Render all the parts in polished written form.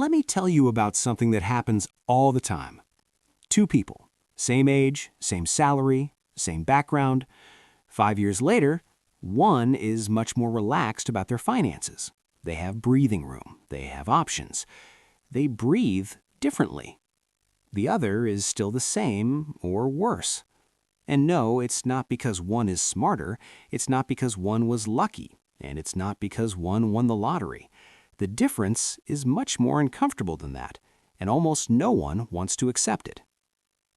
Let me tell you about something that happens all the time. Two people, same age, same salary, same background. 5 years later, one is much more relaxed about their finances. They have breathing room. They have options. They breathe differently. The other is still the same or worse. And no, it's not because one is smarter. It's not because one was lucky. And it's not because one won the lottery. The difference is much more uncomfortable than that, and almost no one wants to accept it.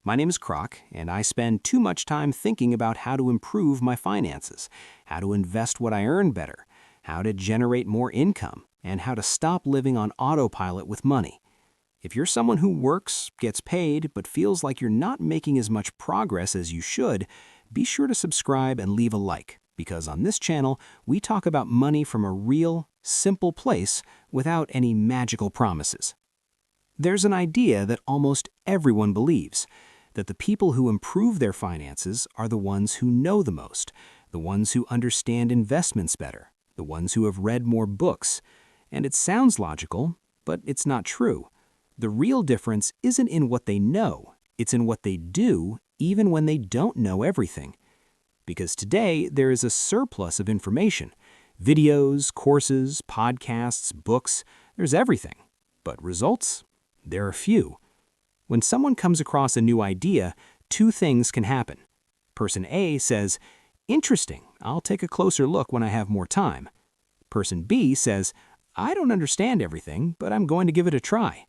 My name is Croc, and I spend too much time thinking about how to improve my finances, how to invest what I earn better, how to generate more income, and how to stop living on autopilot with money. If you're someone who works, gets paid, but feels like you're not making as much progress as you should, be sure to subscribe and leave a like, because on this channel, we talk about money from a real, simple place without any magical promises. There's an idea that almost everyone believes, that the people who improve their finances are the ones who know the most, the ones who understand investments better, the ones who have read more books. And it sounds logical, but it's not true. The real difference isn't in what they know, it's in what they do, even when they don't know everything. Because today, there is a surplus of information. Videos, courses, podcasts, books, there's everything. But results? There are few. When someone comes across a new idea, two things can happen. Person A says, "Interesting, I'll take a closer look when I have more time." Person B says, "I don't understand everything, but I'm going to give it a try."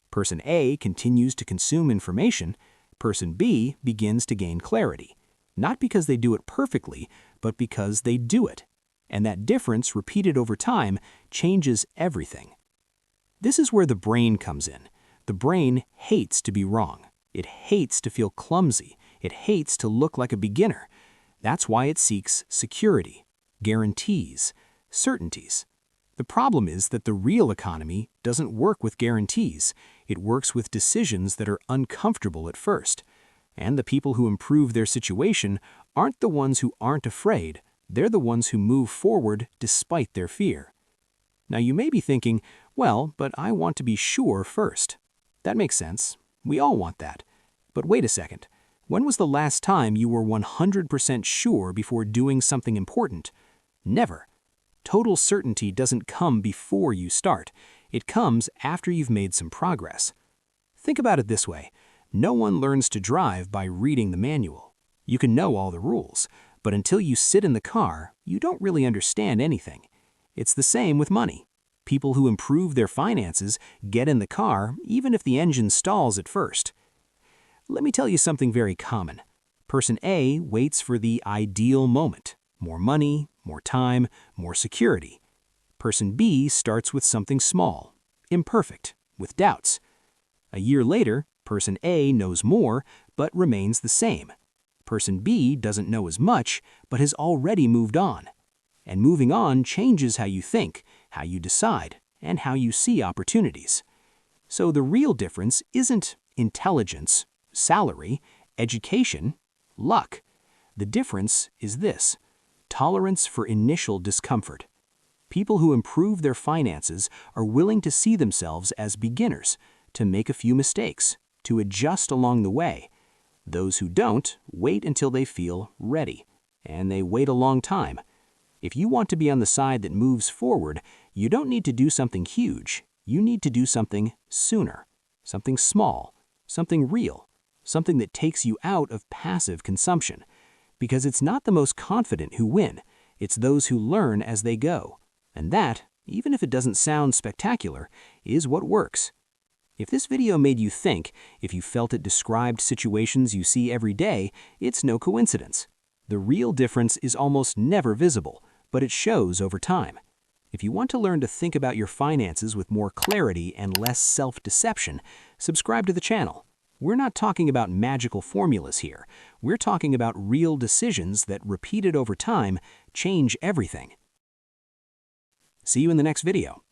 Person A continues to consume information. Person B begins to gain clarity. Not because they do it perfectly, but because they do it. And that difference, repeated over time, changes everything. This is where the brain comes in. The brain hates to be wrong. It hates to feel clumsy. It hates to look like a beginner. That's why it seeks security, guarantees, certainties. The problem is that the real economy doesn't work with guarantees. It works with decisions that are uncomfortable at first. And the people who improve their situation aren't the ones who aren't afraid. They're the ones who move forward despite their fear. Now you may be thinking, well, but I want to be sure first. That makes sense. We all want that. But wait a second. When was the last time you were 100% sure before doing something important? Never. Total certainty doesn't come before you start. It comes after you've made some progress. Think about it this way. No one learns to drive by reading the manual. You can know all the rules, but until you sit in the car, you don't really understand anything. It's the same with money. People who improve their finances get in the car even if the engine stalls at first. Let me tell you something very common. Person A waits for the ideal moment. More money, more time, more security. Person B starts with something small, imperfect, with doubts. A year later, Person A knows more, but remains the same. Person B doesn't know as much, but has already moved on. And moving on changes how you think, how you decide, and how you see opportunities. So the real difference isn't intelligence, salary, education, luck. The difference is this: tolerance for initial discomfort. People who improve their finances are willing to see themselves as beginners, to make a few mistakes, to adjust along the way. Those who don't wait until they feel ready, and they wait a long time. If you want to be on the side that moves forward, you don't need to do something huge. You need to do something sooner, something small, something real, something that takes you out of passive consumption. Because it's not the most confident who win, it's those who learn as they go. And that, even if it doesn't sound spectacular, is what works. If this video made you think, if you felt it described situations you see every day, it's no coincidence. The real difference is almost never visible, but it shows over time. If you want to learn to think about your finances with more clarity and less self-deception, subscribe to the channel. We're not talking about magical formulas here. We're talking about real decisions that, repeated over time, change everything. See you in the next video.